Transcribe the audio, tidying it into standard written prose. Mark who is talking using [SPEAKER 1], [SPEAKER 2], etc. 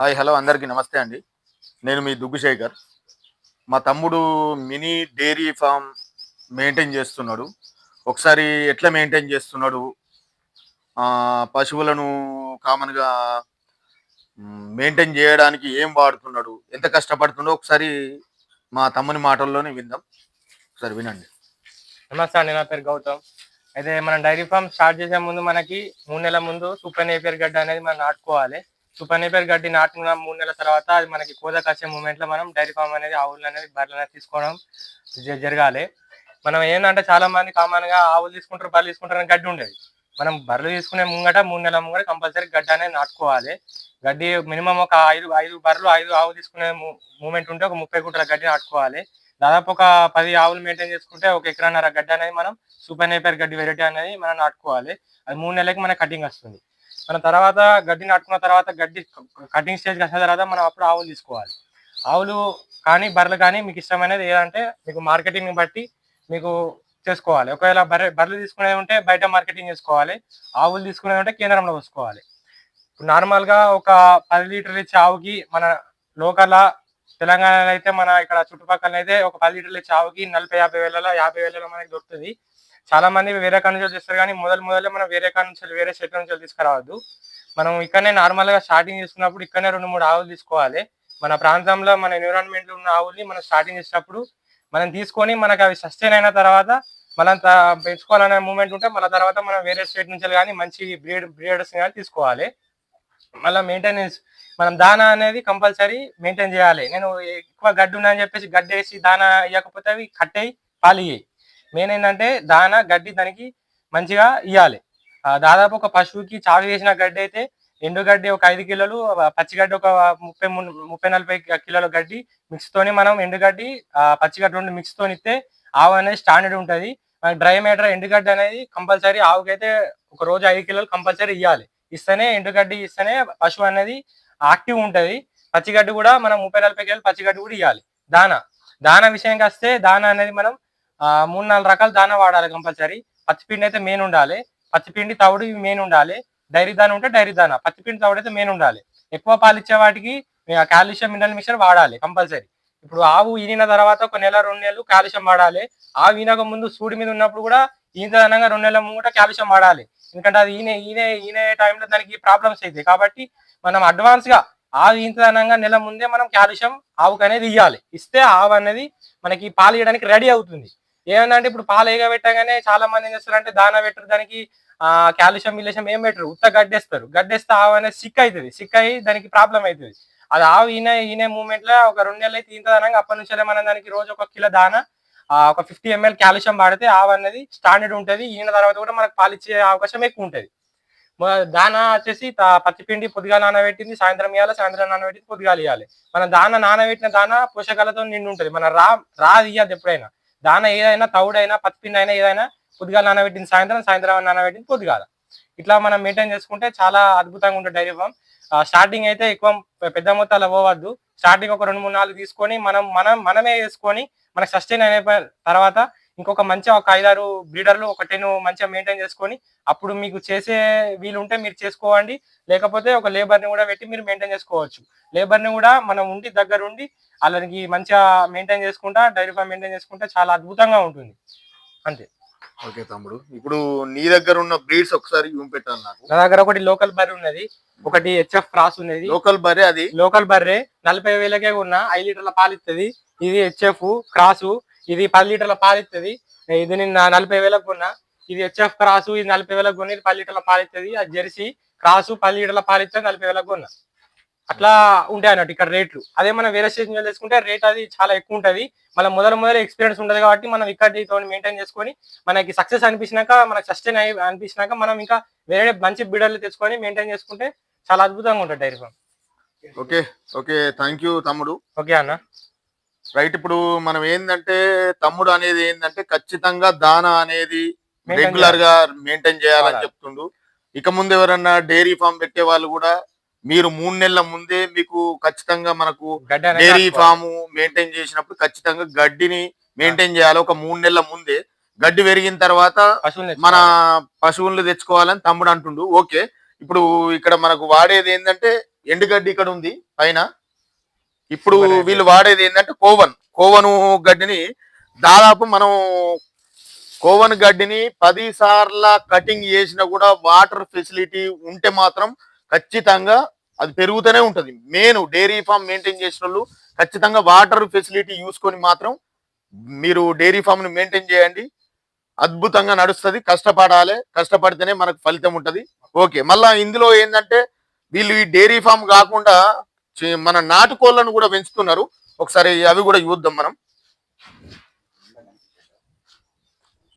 [SPEAKER 1] Hi hello అందరికీ నమస్తే అండి. నేను మీ దుగ్గు శేఖర్. మా తమ్ముడు మినీ డైరీ ఫామ్ మెయింటైన్ చేస్తున్నాడు. ఒకసారి ఎట్లా మెయింటైన్ చేస్తున్నాడు, పశువులను కామన్‌గా మెయింటైన్ చేయడానికి ఏం వాడుతున్నాడు, ఎంత కష్టపడుతుండో ఒకసారి మా తమ్ముని మాటల్లోనే విందాం. ఒకసారి వినండి.
[SPEAKER 2] నమస్తే అండి. నా పేరు గౌతమ్. అయితే మనం డైరీ ఫామ్ స్టార్ట్ చేసే ముందు మనకి 3 నెలల ముందు సూపర్ నేపియర్ గడ్డి అనేది మనం నాటుకోవాలి. సూపర్ నేపియర్ గడ్డి నాటిన 3 నెలల తర్వాత అది మనకి కోతకొచ్చే మూమెంట్‌లో మనం డైరీ ఫామ్ అనేది ఆవులనేది బర్రెలనేది తీసుకోవడం జరగాలి. మనం ఏందంటే చాలా మంది కామన్‌గా ఆవులు తీసుకుంటారు, బర్రెలు తీసుకుంటారు అని గడ్డి ఉండేది. మనం బర్రెలు తీసుకునే ముంగట 3 నెలల ముంగట కంపల్సరీ గడ్డి అనేది నాటుకోవాలి. గడ్డి మినిమమ్ ఒక 5 బర్రెలు, 5 ఆవులు తీసుకునే మూమెంట్ ఉంటే ఒక 30 గుంటల గడ్డి నాటుకోవాలి. దాదాపు ఒక 10 ఆవులు మెయింటైన్ చేసుకుంటే ఒక ఎకరన్నర గడ్డి అనేది మనం సూపర్ నేపియర్ గడ్డి వెరైటీ అనేది మనం నాటుకోవాలి. అది 3 నెలలకి మనకి కటింగ్ వస్తుంది. మన తర్వాత గడ్డి నాటుకున్న తర్వాత గడ్డి కటింగ్ స్టేజ్‌కి వచ్చిన తర్వాత మనం అప్పుడు ఆవులు తీసుకోవాలి. ఆవులు కానీ, బర్రెలు కానీ మీకు ఇష్టమైనది ఏదంటే మీకు మార్కెటింగ్‌ని బట్టి మీకు చేసుకోవాలి. ఒకవేళ బర్రెలు తీసుకునేది ఉంటే బయట మార్కెటింగ్ చేసుకోవాలి. ఆవులు తీసుకునేది ఉంటే కేంద్రంలో పోసుకోవాలి. ఇప్పుడు నార్మల్‌గా ఒక 10 లీటర్లు ఇచ్చే ఆవుకి మన లోకల్‌ల తెలంగాణలో అయితే మన ఇక్కడ చుట్టుపక్కల అయితే ఒక 10 లీటర్లు ఇచ్చే ఆవుకి 40, 50 వేలలో 50 వేలలో మనకి దొరుకుతుంది. చాలా మంది వేరే కాడ నుంచి తెస్తారు కానీ మొదలే మనం వేరే కాడ నుంచి వేరే స్టేట్ నుంచి తీసుకురావద్దు. మనం ఇక్కడనే నార్మల్‌గా స్టార్టింగ్ చేస్తున్నప్పుడు ఇక్కడనే 2, 3 ఆవులు తీసుకోవాలి. మన ప్రాంతంలో మన ఎన్విరాన్మెంట్‌లో ఉన్న ఆవుల్ని మనం స్టార్టింగ్ చేసేటప్పుడు మనం తీసుకొని మనకు అవి సస్టైన్ అయిన తర్వాత మనం పెంచుకోవాలనే మూమెంట్ ఉంటే మళ్ళీ తర్వాత మనం వేరే స్టేట్ నుంచి కానీ మంచి బ్రీడర్స్ కానీ తీసుకోవాలి. మళ్ళీ మెయింటెనెన్స్ మనం దానా అనేది కంపల్సరీ మెయింటైన్ చేయాలి. నేను ఎక్కువ గడ్డి ఉందని చెప్పేసి గడ్డి వేసి దానా ఇవ్వకపోతే అవి కట్టయి పాలియ్యాయి. మెయిన్ ఏంటంటే దానా గడ్డి దానికి మంచిగా ఇవ్వాలి. దాదాపు ఒక పశువుకి చాలు చేసిన గడ్డి అయితే ఎండుగడ్డి ఒక 5 కిలోలు, పచ్చిగడ్డి ఒక 30-40 కిలోల గడ్డి మిక్స్ తోని మనం ఎండుగడ్డి పచ్చిగడ్డి 2 మిక్స్ తోని ఇస్తే ఆవు అనేది స్టాండర్డ్ ఉంటుంది. డ్రై మ్యాటర్ ఎండుగడ్డి అనేది కంపల్సరీ ఆవుకైతే ఒక రోజు 5 కిలోలు కంపల్సరీ ఇవ్వాలి. ఇస్తేనే ఎండుగడ్డి ఇస్తేనే పశువు అనేది యాక్టివ్ ఉంటుంది. పచ్చిగడ్డి కూడా మనం 30-40 కిలోలు పచ్చిగడ్డి కూడా ఇవ్వాలి. దానా విషయానికి వస్తే దానా అనేది మనం 3-4 రకాల దానా వాడాలి కంపల్సరీ. పచ్చిపిండి అయితే మెయిన్ ఉండాలి. పచ్చిపిండి తవుడు ఇవి మెయిన్ ఉండాలి. డైరీ దానా ఉంటే డైరీ దానా, పచ్చిపిండి తవుడు అయితే మెయిన్ ఉండాలి. ఎక్కువ పాలు ఇచ్చే వాటికి కాల్షియం మినరల్ మిక్చర్ వాడాలి కంపల్సరీ. ఇప్పుడు ఆవు ఈనిన తర్వాత ఒక నెల 2 నెలలు కాల్షియం వాడాలి. ఆవు ఈనక ముందు సూడి మీద ఉన్నప్పుడు కూడా ఈనదనంగా 2 నెలల ముంగట కాల్షియం వాడాలి. ఎందుకంటే అది ఈనే టైంలో దానికి ప్రాబ్లమ్స్ అవుతాయి. కాబట్టి మనం అడ్వాన్స్ గా ఆవు ఈనదనంగా నెల ముందే మనం కాల్షియం ఆవుకు అనేది ఇవ్వాలి. ఇస్తే ఆవు అనేది మనకి పాలు ఇవ్వడానికి రెడీ అవుతుంది. ఏమంటే ఇప్పుడు పాలు ఎగబెట్టగానే చాలా మంది ఏం చేస్తారంటే దానా పెట్టరు, దానికి కాల్షియం గిల్షియం ఏం పెట్టరు, ఉత్త గడ్డేస్తారు. గడ్డేస్తే ఆవు అనేది సిక్ అవుతుంది. సిక్ అయ్యి దానికి ప్రాబ్లం అవుతుంది. అది ఆవు ఈనే మూమెంట్ లో ఒక 2 నెలలు అయితే ఈనదనంగా అప్పటి నుంచే మనం దానికి రోజు 1 కిలో దానా ఒక 50 ml కాల్షియం వాడితే ఆవు అనేది స్టాండర్డ్ ఉంటుంది. ఈయన తర్వాత కూడా మనకు పాలిచ్చే అవకాశం ఎక్కువ ఉంటుంది. దానా వచ్చేసి పచ్చిపిండి పొద్దుగాల నానబెట్టింది సాయంత్రం ఇవ్వాలి, సాయంత్రం నానబెట్టింది పొద్దుగాల ఇవ్వాలి. మన నానబెట్టిన దానా పోషకాలతో నిండి ఉంటుంది. మన రాది ఇయ్యద్దు ఎప్పుడైనా. దానా ఏదైనా తవుడైనా పచ్చిపిండి అయినా ఏదైనా పొద్దుగాల నానబెట్టింది సాయంత్రం, సాయంత్రం నానబెట్టింది పొద్దుగాల. ఇట్లా మనం మెయింటైన్ చేసుకుంటే చాలా అద్భుతంగా ఉంటుంది డైరీ ఫామ్. స్టార్టింగ్ అయితే ఎక్కువ పెద్ద మొత్తాలు పోవద్దు. స్టార్టింగ్ ఒక 2, 3, 4 తీసుకొని మనమే వేసుకొని మనకు సస్టైన్ అయిన తర్వాత ఇంకొక మంచిగా ఒక 5-6 బ్రీడర్లు ఒక 10 మంచిగా మెయింటైన్ చేసుకొని అప్పుడు మీకు చేసే వీలుంటే మీరు చేసుకోవండి. లేకపోతే ఒక లేబర్‌ని కూడా పెట్టి మీరు మెయింటైన్ చేసుకోవచ్చు. లేబర్‌ని కూడా మనం ఉండి దగ్గరుండి ఆళ్ళకి మంచిగా మెయింటైన్ చేసుకుంటా డైరీ ఫామ్ మెయింటైన్ చేసుకుంటే చాలా అద్భుతంగా ఉంటుంది. అంతే.
[SPEAKER 1] ఓకే తమ్ముడు. ఇప్పుడు నీ దగ్గర ఉన్న బ్రీడ్స్ ఒకసారి చూపెట్టాలి నాకు.
[SPEAKER 2] నా దగ్గర ఒకటి లోకల్ బర్రె ఉన్నది. ఒకటి హెచ్ఎఫ్ క్రాస్ ఉన్నది.
[SPEAKER 1] లోకల్ బర్రె అది
[SPEAKER 2] లోకల్ బర్రె 40,000కే కొన్నా. 5 లీటర్ల పాలిస్తది. ఇది హెచ్ఎఫ్ క్రాసు. ఇది 10 లీటర్ల పాలిస్తది. ఇది నిన్న 40,000కి కొన్నా. ఇది హెచ్ఎఫ్ క్రాసు. ఇది 40,000కి కొన్నా. ఇది 10 లీటర్ల పాలిస్తది. అది జెర్సీ క్రాసు 10 లీటర్ల పాలిస్తది. 40,000కి కొన్నా. అట్లా ఉంటాయి అన్నట్టు ఇక్కడ రేట్లు. అదే మనం వేరే స్టేషన్ నుంచి తీసుకుంటే రేట్ అది చాలా ఎక్కువ ఉంటది. మనం మొదలే ఎక్స్పీరియన్స్ ఉంటది కాబట్టి మనం ఇక్కడితోని మెయింటైన్ చేసుకొని మనకి సక్సెస్ అనిపించినాక మనకి సస్టైన్ అనిపించినాక మనం ఇంకా వేరే మంచి బిడర్లు తెచ్చుకొని మెయింటైన్ చేసుకుంటే చాలా అద్భుతంగా ఉంటుంది dairy farm.
[SPEAKER 1] Okay. Okay. Thank you తమ్ముడు.
[SPEAKER 2] ఓకే అన్న.
[SPEAKER 1] రైట్. ఇప్పుడు మనం ఏందంటే తమ్ముడు అనేది ఏందంటే ఖచ్చితంగా దానా అనేది రెగ్యులర్ గా మెయింటైన్ చేయాలని చెప్తుండు. ఇక ముందు ఎవరన్నా డైరీ ఫామ్ పెట్టే వాళ్ళు కూడా మీరు 3 నెలల ముందే మీకు ఖచ్చితంగా మనకు డైరీ ఫామ్ మెయింటైన్ చేసినప్పుడు ఖచ్చితంగా గడ్డిని మెయింటైన్ చేయాలి. ఒక 3 నెలల ముందే గడ్డి పెరిగిన తర్వాత మన పశువులను తెచ్చుకోవాలని తమ్ముడు అంటుండు. ఓకే. ఇప్పుడు ఇక్కడ మనకు వాడేది ఏంటంటే ఎండుగడ్డి ఇక్కడ ఉంది పైన. ఇప్పుడు
[SPEAKER 2] Super Napier.
[SPEAKER 1] వీళ్ళు వాడేది ఏంటంటే కోవను గడ్డిని దాదాపు మనం కోవన్ గడ్డిని 10 సార్ల కటింగ్ చేసినా కూడా వాటర్ ఫెసిలిటీ ఉంటే మాత్రం ఖచ్చితంగా అది పెరుగుతూనే ఉంటది. మెయిన్ డైరీ ఫామ్ మెయింటైన్ చేసిన వాళ్ళు ఖచ్చితంగా వాటర్ ఫెసిలిటీ చూసుకొని మాత్రం మీరు డైరీ ఫామ్ ని మెయింటైన్ చేయండి. అద్భుతంగా నడుస్తుంది. కష్టపడాలి, కష్టపడితేనే మనకు ఫలితం ఉంటది. ఓకే, మళ్ళా ఇందులో ఏంటంటే వీళ్ళు ఈ డైరీ ఫామ్ కాకుండా మన నాటుకోళ్లను కూడా పెంచుతున్నారు. ఒకసారి అవి కూడా చూద్దాం మనం.